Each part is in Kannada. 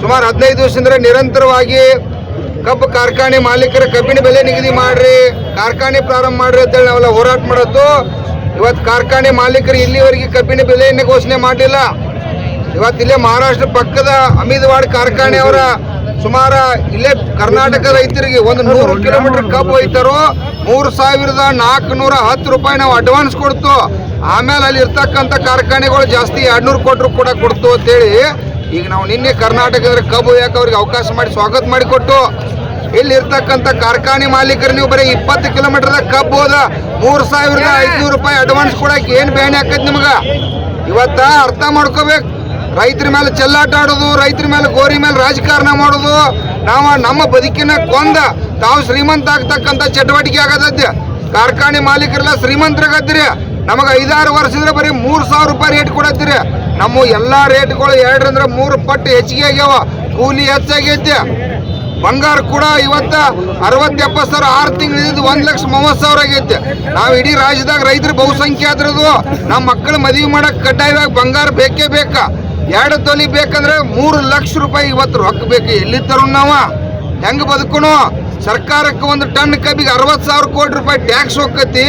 ಸುಮಾರು 15 ವರ್ಷದಿಂದ ನಿರಂತರವಾಗಿ ಕಬ್ಬು ಕಾರ್ಖಾನೆ ಮಾಲೀಕರ ಕಬ್ಬಿನ ಬೆಲೆ ನಿಗದಿ ಮಾಡ್ರಿ, ಕಾರ್ಖಾನೆ ಪ್ರಾರಂಭ ಮಾಡ್ರಿ ಅಂತೇಳಿ ನಾವೆಲ್ಲ ಹೋರಾಟ ಮಾಡೋದು. ಇವತ್ತು ಕಾರ್ಖಾನೆ ಮಾಲೀಕರು ಇಲ್ಲಿವರೆಗೆ ಕಬ್ಬಿನ ಬೆಲೆಯನ್ನು ಘೋಷಣೆ ಮಾಡಲಿಲ್ಲ. ಇವತ್ತಿಲ್ಲೇ ಮಹಾರಾಷ್ಟ್ರ ಪಕ್ಕದ ಅಮೀದವಾಡ್ ಕಾರ್ಖಾನೆ ಅವರ ಸುಮಾರು ಇಲ್ಲೇ ಕರ್ನಾಟಕ ರೈತರಿಗೆ ಒಂದು 100 ಕಿಲೋಮೀಟರ್ ಕಬ್ಬು ಒಯ್ತಾರೋ 3,410 ರೂಪಾಯಿ ನಾವು ಅಡ್ವಾನ್ಸ್ ಕೊಡ್ತು. ಆಮೇಲೆ ಅಲ್ಲಿ ಇರ್ತಕ್ಕಂಥ ಕಾರ್ಖಾನೆಗಳು ಜಾಸ್ತಿ 200 ಕೊಟ್ಟರು ಕೂಡ ಕೊಡ್ತು ಅಂತೇಳಿ ಈಗ ನಾವು ನಿನ್ನೆ ಕರ್ನಾಟಕದ ಕಬ್ಬು ಯಾಕೆ ಅವ್ರಿಗೆ ಅವಕಾಶ ಮಾಡಿ ಸ್ವಾಗತ ಮಾಡಿಕೊಟ್ಟು ಇಲ್ಲಿ ಇರ್ತಕ್ಕಂಥ ಕಾರ್ಖಾನೆ ಮಾಲೀಕರು ನೀವು ಬರೀ 20 ಕಿಲೋಮೀಟರ್ದಾಗ ಕಬ್ಬು ಹೋದ 3,500 ರೂಪಾಯಿ ಅಡ್ವಾನ್ಸ್ ಕೊಡಕ್ಕೆ ಏನು ಬೇನೆ ಹಾಕೈತಿ ನಿಮ್ಗೆ? ಇವತ್ತ ಅರ್ಥ ಮಾಡ್ಕೋಬೇಕು. ರೈತರ ಮೇಲೆ ಚೆಲ್ಲಾಟ ಆಡೋದು, ರೈತರ ಮೇಲೆ ಗೋರಿ ಮೇಲೆ ರಾಜಕಾರಣ ಮಾಡೋದು, ನಾವು ನಮ್ಮ ಬದುಕಿನ ಕೊಂದ ತಾವು ಶ್ರೀಮಂತ ಆಗ್ತಕ್ಕಂಥ ಚಟುವಟಿಕೆ ಆಗತೈತಿ. ಕಾರ್ಖಾನೆ ಮಾಲೀಕರೆಲ್ಲ ಶ್ರೀಮಂತರಾಗತ್ತೀರಿ. ನಮಗೆ 5-6 ವರ್ಷದಿಂದ ಬರೀ 3,000 ರೂಪಾಯಿ ರೇಟ್ ಕೊಡತ್ತೀರಿ. ನಮ್ಮ ಎಲ್ಲ ರೇಟ್ಗಳು 2 3 ಪಟ್ಟು ಹೆಚ್ಚಿಗೆ ಆಗ್ಯಾವ. ಕೂಲಿ ಹೆಚ್ಚಾಗೈತಿ. ಬಂಗಾರ ಕೂಡ ಇವತ್ತು 60-70 ಸಾವಿರ 6 ತಿಂಗಳಿದ್ದು 1,30,000 ಆಗೈತಿ. ನಾವು ಇಡೀ ರಾಜ್ಯದಾಗ ರೈತರು ಬಹುಸಂಖ್ಯೆ ಆದ್ರದು. ನಮ್ಮ ಮಕ್ಕಳು ಮದುವೆ ಮಾಡಕ್ಕೆ ಕಡ್ಡಾಯವಾಗಿ ಬಂಗಾರ ಬೇಕೇ ಬೇಕಾ. 2 ತೊಲಿ ಬೇಕಂದ್ರೆ 3 ಲಕ್ಷ ರೂಪಾಯಿ ಇವತ್ತು ರೊಕ್ಕ ಬೇಕು. ಎಲ್ಲಿ ತರೋಣ ನಾವು? ಹೆಂಗೆ ಬದುಕೋಣ? ಸರ್ಕಾರಕ್ಕೆ ಒಂದು ಟನ್ ಕಬ್ಬಿಗೆ 60,000 ಕೋಟಿ ರೂಪಾಯಿ ಟ್ಯಾಕ್ಸ್ ಹೋಗತಿ.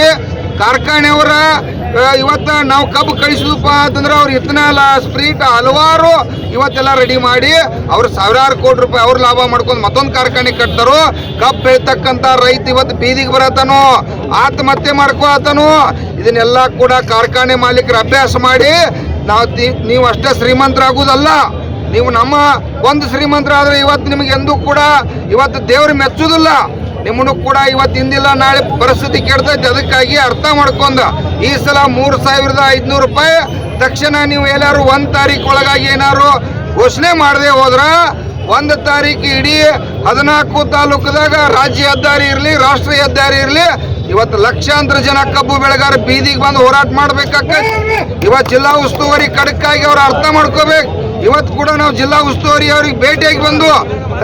ಕಾರ್ಖಾನೆಯವರ ಇವತ್ತು ನಾವು ಕಬ್ಬು ಕಳಿಸಿದಪ್ಪ ಅಂತಂದ್ರೆ ಅವ್ರು ಇಥನಾಲ್ ಸ್ಪ್ರೀಟ್ ಹಲವಾರು ಇವತ್ತೆಲ್ಲ ರೆಡಿ ಮಾಡಿ ಅವ್ರು 1,000 ಕೋಟಿ ರೂಪಾಯಿ ಅವ್ರು ಲಾಭ ಮಾಡ್ಕೊಂಡು ಮತ್ತೊಂದು ಕಾರ್ಖಾನೆ ಕಟ್ತಾರೋ. ಕಬ್ಬು ಬೆಳೀತಕ್ಕಂಥ ರೈತ ಇವತ್ತು ಬೀದಿಗೆ ಬರತ್ತಾನೋ, ಆತ್ಮಹತ್ಯೆ ಮಾಡ್ಕೊಳತ್ತಾನೋ. ಇದನ್ನೆಲ್ಲ ಕೂಡ ಕಾರ್ಖಾನೆ ಮಾಲೀಕರು ಅಭ್ಯಾಸ ಮಾಡಿ ನೀವು ಅಷ್ಟೇ ಶ್ರೀಮಂತರಾಗುವುದಲ್ಲ, ನೀವು ನಮ್ಮ ಒಂದು ಶ್ರೀಮಂತರಾದ್ರೆ ಇವತ್ತು ನಿಮಗೆ ಎಂದೂ ಕೂಡ ಇವತ್ತು ದೇವರು ಮೆಚ್ಚುವುದಿಲ್ಲ. ನಿಮ್ಮನ್ನು ಕೂಡ ಇವತ್ತು ಹಿಂದಿಲ್ಲ ನಾಳೆ ಪರಿಸ್ಥಿತಿ ಕೆಡ್ತೈತೆ. ಅದಕ್ಕಾಗಿ ಅರ್ಥ ಮಾಡ್ಕೊಂಡ ಈ ಸಲ 3,500 ರೂಪಾಯಿ ತಕ್ಷಣ ನೀವು ಎಲ್ಲಾರು 1 ತಾರೀಕು ಒಳಗಾಗಿ ಏನಾರು ಘೋಷಣೆ ಮಾಡದೆ ಹೋದ್ರ 1 ತಾರೀಕು ಇಡೀ 14 ತಾಲೂಕದಾಗ ರಾಜ್ಯ ಹೆದ್ದಾರಿ ಇರಲಿ ರಾಷ್ಟ್ರೀಯ ಹೆದ್ದಾರಿ ಇರಲಿ ಇವತ್ತು ಲಕ್ಷಾಂತರ ಜನ ಕಬ್ಬು ಬೆಳೆಗಾರ ಬೀದಿಗೆ ಬಂದು ಹೋರಾಟ ಮಾಡ್ಬೇಕಾಗ್ತದೆ. ಇವತ್ತು ಜಿಲ್ಲಾ ಉಸ್ತುವಾರಿ ಖಡಕ್ಕಾಗಿ ಅವ್ರು ಅರ್ಥ ಮಾಡ್ಕೋಬೇಕು. ಇವತ್ತು ಕೂಡ ನಾವು ಜಿಲ್ಲಾ ಉಸ್ತುವಾರಿ ಅವ್ರಿಗೆ ಭೇಟಿಯಾಗಿ ಬಂದು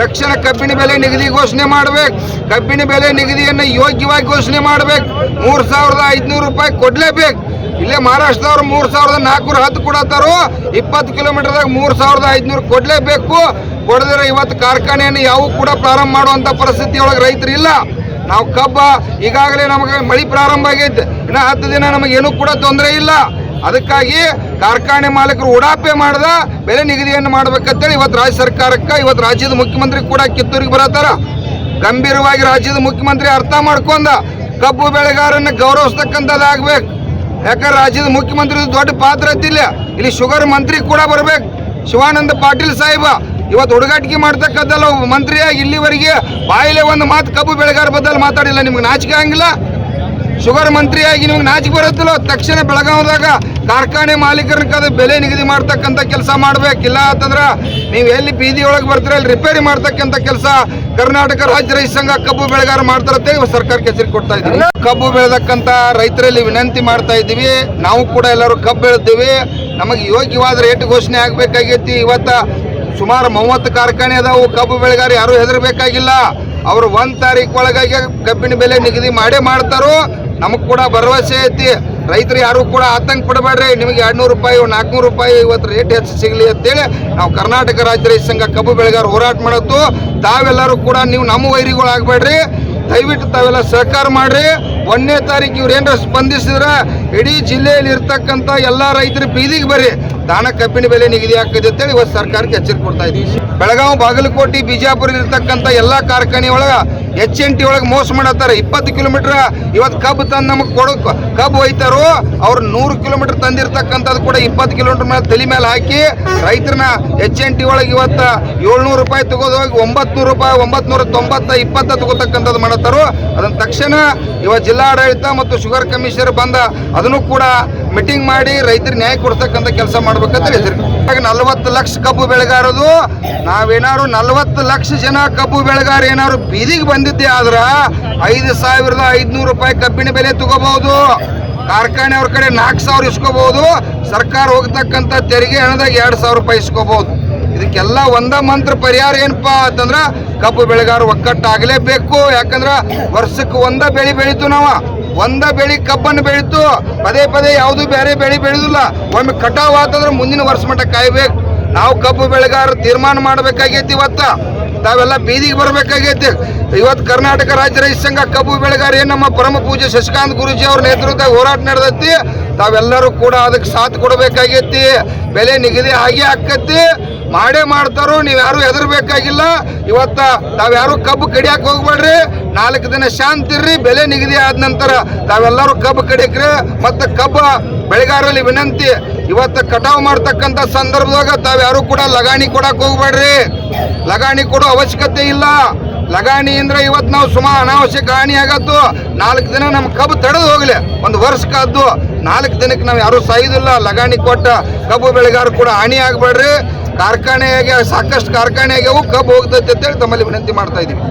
ತಕ್ಷಣ ಕಬ್ಬಿನ ಬೆಲೆ ನಿಗದಿ ಘೋಷಣೆ ಮಾಡ್ಬೇಕು. ಕಬ್ಬಿನ ಬೆಲೆ ನಿಗದಿಯನ್ನು ಯೋಗ್ಯವಾಗಿ ಘೋಷಣೆ ಮಾಡ್ಬೇಕು. 3,500 ರೂಪಾಯಿ ಕೊಡ್ಲೇಬೇಕು. ಇಲ್ಲೇ ಮಹಾರಾಷ್ಟ್ರದವ್ರು 3,410 ಕೊಡತ್ತಾರೋ. 20 ಕಿಲೋಮೀಟರ್ದಾಗ 3,500 ಕೊಡ್ಲೇಬೇಕು. ಕೊಡದ್ರೆ ಇವತ್ತು ಕಾರ್ಖಾನೆಯನ್ನು ಯಾವ ಕೂಡ ಪ್ರಾರಂಭ ಮಾಡುವಂತ ಪರಿಸ್ಥಿತಿ ಒಳಗೆ ರೈತರು ಇಲ್ಲ. ನಾವು ಕಬ್ಬ ಈಗಾಗಲೇ ನಮಗೆ ಮಳೆ ಪ್ರಾರಂಭ ಆಗೈತೆ. ಇನ್ನು 10 ದಿನ ನಮಗೇನು ಕೂಡ ತೊಂದರೆ ಇಲ್ಲ. ಅದಕ್ಕಾಗಿ ಕಾರ್ಖಾನೆ ಮಾಲೀಕರು ಉಡಾಪೆ ಮಾಡ್ದ ಬೆಲೆ ನಿಗದಿಯನ್ನು ಮಾಡ್ಬೇಕಂತೇಳಿ ಇವತ್ತು ರಾಜ್ಯ ಸರ್ಕಾರಕ್ಕೆ ಇವತ್ತು ರಾಜ್ಯದ ಮುಖ್ಯಮಂತ್ರಿ ಕೂಡ ಕಿತ್ತೂರಿಗೆ ಬರತ್ತಾರ. ಗಂಭೀರವಾಗಿ ರಾಜ್ಯದ ಮುಖ್ಯಮಂತ್ರಿ ಅರ್ಥ ಮಾಡ್ಕೊಂಡ ಕಬ್ಬು ಬೆಳೆಗಾರನ್ನ ಗೌರವಿಸ್ತಕ್ಕಂಥದ್ದಾಗಬೇಕು. ಯಾಕಂದ್ರೆ ರಾಜ್ಯದ ಮುಖ್ಯಮಂತ್ರಿ ದೊಡ್ಡ ಪಾತ್ರ ಐತಿಲ್ಲ. ಇಲ್ಲಿ ಶುಗರ್ ಮಂತ್ರಿ ಕೂಡ ಬರ್ಬೇಕು. ಶಿವಾನಂದ ಪಾಟೀಲ್ ಸಾಹೇಬ ಇವತ್ತು ಹುಡುಗಾಟಿಕೆ ಮಾಡ್ತಕ್ಕಂಥಲ್ಲ ಮಂತ್ರಿಯಾಗಿ ಇಲ್ಲಿವರೆಗೆ ಬಾಯಿಲೆ ಒಂದು ಮಾತು ಕಬ್ಬು ಬೆಳೆಗಾರ ಬದಲು ಮಾತಾಡಿಲ್ಲ. ನಿಮ್ಗೆ ನಾಚಿಕೆ ಹಂಗಿಲ್ಲ? ಶುಗರ್ ಮಂತ್ರಿಯಾಗಿ ನಿಮ್ಗೆ ನಾಚಿಕೆ ಬರುತ್ತಿಲ್ಲ? ತಕ್ಷಣ ಬೆಳಗಾವದಾಗ ಕಾರ್ಖಾನೆ ಮಾಲೀಕರನ್ನ ಬೆಲೆ ನಿಗದಿ ಮಾಡ್ತಕ್ಕಂಥ ಕೆಲಸ ಮಾಡ್ಬೇಕಿಲ್ಲ ಅಂತಂದ್ರೆ ನೀವು ಎಲ್ಲಿ ಬೀದಿ ಒಳಗೆ ಬರ್ತೀರ ಅಲ್ಲಿ ರಿಪೇರಿ ಮಾಡ್ತಕ್ಕಂಥ ಕೆಲಸ ಕರ್ನಾಟಕ ರಾಜ್ಯ ರೈತ ಸಂಘ ಕಬ್ಬು ಬೆಳೆಗಾರ ಮಾಡ್ತಾರಂತೆ ಸರ್ಕಾರಕ್ಕೆ ಎಚ್ಚರಿಕೆ ಕೊಡ್ತಾ ಇದ್ದೀವಿ. ಕಬ್ಬು ಬೆಳೆದಕ್ಕಂಥ ರೈತರಲ್ಲಿ ವಿನಂತಿ ಮಾಡ್ತಾ ಇದ್ದೀವಿ. ನಾವು ಕೂಡ ಎಲ್ಲರೂ ಕಬ್ಬು ಬೆಳೆದಿವಿ. ನಮಗೆ ಯೋಗ್ಯವಾದ ರೇಟ್ ಘೋಷಣೆ ಆಗಬೇಕಾಗೈತಿ. ಇವತ್ತು ಸುಮಾರು 30 ಕಾರ್ಖಾನೆ ಅದಾವು. ಕಬ್ಬು ಬೆಳೆಗಾರ ಯಾರು ಹೆದರ್ಬೇಕಾಗಿಲ್ಲ. ಅವರು 1 ತಾರೀಕು ಒಳಗಾಗಿ ಕಬ್ಬಿನ ಬೆಲೆ ನಿಗದಿ ಮಾಡೇ ಮಾಡ್ತಾರೋ. ನಮಗೆ ಕೂಡ ಭರವಸೆ ಐತಿ. ರೈತರು ಯಾರು ಕೂಡ ಆತಂಕ ಪಡಬೇಡ್ರಿ. ನಿಮಗೆ 200 ರೂಪಾಯಿ 400 ರೂಪಾಯಿ ಇವತ್ತು ರೇಟ್ ಹೆಚ್ಚು ಸಿಗಲಿ ಅಂತೇಳಿ ನಾವು ಕರ್ನಾಟಕ ರಾಜ್ಯ ರೈತ ಸಂಘ ಕಬ್ಬು ಬೆಳೆಗಾರ ಹೋರಾಟ ಮಾಡೋದು. ತಾವೆಲ್ಲರೂ ಕೂಡ ನೀವು ನಮ್ಮ ವೈರಿಗಳು ಆಗಬೇಡ್ರಿ. ದಯವಿಟ್ಟು ತಾವೆಲ್ಲ ಸಹಕಾರ ಮಾಡ್ರಿ. 1ನೇ ತಾರೀಕು ಇವ್ರು ಏನಾರ ಸ್ಪಂದಿಸಿದ್ರೆ ಇಡೀ ಜಿಲ್ಲೆಯಲ್ಲಿ ಇರ್ತಕ್ಕಂಥ ಎಲ್ಲ ರೈತರು ಬೀದಿಗೆ ಬರ್ರಿ. ದಾನ ಕಬ್ಬಿನ ಬೆಲೆ ನಿಗದಿ ಆಗ್ತದೆ ಅಂತೇಳಿ ಇವತ್ತು ಸರ್ಕಾರಕ್ಕೆ ಎಚ್ಚರಿಕೆ ಕೊಡ್ತಾ ಇದ್ದೀವಿ. ಬೆಳಗಾವಿ ಬಾಗಲಕೋಟೆ ಬಿಜಾಪುರ ಇರ್ತಕ್ಕಂಥ ಎಲ್ಲ ಕಾರ್ಖಾನೆ ಒಳಗೆ HNT ಒಳಗೆ ಮೋಸ ಮಾಡತ್ತಾರೆ. 20 ಕಿಲೋಮೀಟರ್ ಇವತ್ತು ಕಬ್ಬು ತಂದು ನಮಗೆ ಕೊಡೋಕೆ ಕಬ್ಬು ಒಯ್ತಾರೋ ಅವ್ರು 100 ಕಿಲೋಮೀಟರ್ ತಂದಿರ್ತಕ್ಕಂಥದ್ದು ಕೂಡ 20 ಕಿಲೋಮೀಟರ್ ಮೇಲೆ ತಲೆ ಮೇಲೆ ಹಾಕಿ ರೈತರನ್ನ HNT ಒಳಗೆ ಇವತ್ತು 700 ರೂಪಾಯಿ ತಗೋದು ಹೋಗಿ 900 ರೂಪಾಯಿ 990 20 ತಗೋತಕ್ಕಂಥದ್ದು ಮಾಡತ್ತಾರೋ. ಅದನ್ನ ತಕ್ಷಣ ಇವತ್ತು ಜಿಲ್ಲಾಡಳಿತ ಮತ್ತು ಶುಗರ್ ಕಮಿಷನರ್ ಬಂದ ಅದನ್ನು ಕೂಡ ಮೀಟಿಂಗ್ ಮಾಡಿ ರೈತರಿಗೆ ನ್ಯಾಯ ಕೊಡ್ತಕ್ಕಂಥ ಕೆಲಸ ಮಾಡ್ಬೇಕಂತ ಹೇಳಿದ್ರಿ. 40 ಲಕ್ಷ ಕಬ್ಬು ಬೆಳೆಗಾರದು ನಾವೇನಾದ್ರು 40 ಲಕ್ಷ ಜನ ಕಬ್ಬು ಬೆಳೆಗಾರ ಏನಾದ್ರು ಬೀದಿಗೆ ಬಂದಿದ್ದೆ ಆದ್ರ 5,500 ರೂಪಾಯಿ ಕಬ್ಬಿನ ಬೆಲೆ ತಗೋಬಹುದು. ಕಾರ್ಖಾನೆ ಅವ್ರ ಕಡೆ 4,000 ಇಸ್ಕೋಬಹುದು. ಸರ್ಕಾರ ಹೋಗ್ತಕ್ಕಂಥ ತೆರಿಗೆ ಹಣದಾಗ 2,000 ರೂಪಾಯಿ ಇಸ್ಕೋಬಹುದು. ಇದಕ್ಕೆಲ್ಲ ಒಂದ ಮಂತ್ರ ಪರಿಹಾರ ಏನಪ್ಪಾ ಅಂತಂದ್ರ ಕಬ್ಬು ಬೆಳೆಗಾರ ಒಕ್ಕಟ್ಟಾಗಲೇಬೇಕು. ಯಾಕಂದ್ರ ವರ್ಷಕ್ಕೆ ಒಂದ ಬೆಳೆ ಬೆಳೀತು. ನಾವು ಒಂದ ಬೆಳೆ ಕಬ್ಬನ್ನು ಬೆಳೀತು. ಪದೇ ಪದೇ ಯಾವುದು ಬೇರೆ ಬೆಳೆ ಬೆಳೆದಿಲ್ಲ. ಒಮ್ಮೆ ಕಟಾವ್ ಆತಂದ್ರೆ ಮುಂದಿನ ವರ್ಷ ಮಟ್ಟ ಕಾಯ್ಬೇಕು. ನಾವು ಕಬ್ಬು ಬೆಳೆಗಾರರು ತೀರ್ಮಾನ ಮಾಡಬೇಕಾಗೈತಿ. ಇವತ್ತ ತಾವೆಲ್ಲ ಬೀದಿಗೆ ಬರಬೇಕಾಗೈತಿ. ಇವತ್ತು ಕರ್ನಾಟಕ ರಾಜ್ಯ ರೈತ ಸಂಘ ಕಬ್ಬು ಬೆಳೆಗಾರ ಏನು ನಮ್ಮ ಪರಮ ಪೂಜ್ಯ ಶಶಿಕಾಂತ್ ಗುರೂಜಿ ಅವ್ರ ನೇತೃತ್ವದ ಹೋರಾಟ ನಡೆದೈತಿ. ತಾವೆಲ್ಲರೂ ಕೂಡ ಅದಕ್ಕೆ ಸಾಥ್ ಕೊಡಬೇಕಾಗೈತಿ. ಬೆಲೆ ನಿಗದಿ ಹಾಗೆ ಆಕತಿ, ಮಾಡೇ ಮಾಡ್ತಾರೋ, ನೀವು ಯಾರು ಹೆದರ್ಬೇಕಾಗಿಲ್ಲ. ಇವತ್ತ ತಾವ್ಯಾರು ಕಬ್ಬು ಕಡಿಯಾಕ ಹೋಗ್ಬೇಡ್ರಿ, 4 ದಿನ ಶಾಂತಿ ಇರ್ರಿ. ಬೆಲೆ ನಿಗದಿ ಆದ ನಂತರ ತಾವೆಲ್ಲರೂ ಕಬ್ಬು ಕಡಿಯಕ್ರಿ. ಮತ್ತು ಕಬ್ಬು ಬೆಳೆಗಾರರಲ್ಲಿ ವಿನಂತಿ, ಇವತ್ತು ಕಟಾವು ಮಾಡ್ತಕ್ಕಂಥ ಸಂದರ್ಭದಾಗ ತಾವ್ಯಾರು ಕೂಡ ಲಗಾಣಿ ಕೊಡಕ್ಕೆ ಹೋಗ್ಬೇಡ್ರಿ. ಲಗಾಣಿ ಕೊಡೋ ಅವಶ್ಯಕತೆ ಇಲ್ಲ. ಲಗಾಣಿ ಅಂದ್ರೆ ಇವತ್ತು ನಾವು ಸುಮಾರು ಅನಾವಶ್ಯಕ ಹಾನಿ ಆಗತ್ತು. 4 ದಿನ ನಮ್ಮ ಕಬ್ಬು ತಡೆದು ಹೋಗ್ಲಿ, 1 ವರ್ಷ ಕಾದ್ದು 4 ದಿನಕ್ಕೆ ನಾವು ಯಾರು ಸಾಯುದಿಲ್ಲ. ಲಗಾಣಿ ಕೊಟ್ಟ ಕಬ್ಬು ಬೆಳೆಗಾರರು ಕೂಡ ಹಾನಿ ಆಗಬೇಡ್ರಿ. ಕಾರ್ಖಾನೆಯಾಗೆ ಸಾಕಷ್ಟು ಕಾರ್ಖಾನೆ ಆಗ್ಯಾವು, ಕಬ್ಬು ಹೋಗ್ತೈತೆ ಅಂತೇಳಿ ತಮ್ಮಲ್ಲಿ ವಿನಂತಿ ಮಾಡ್ತಾ ಇದೀವಿ.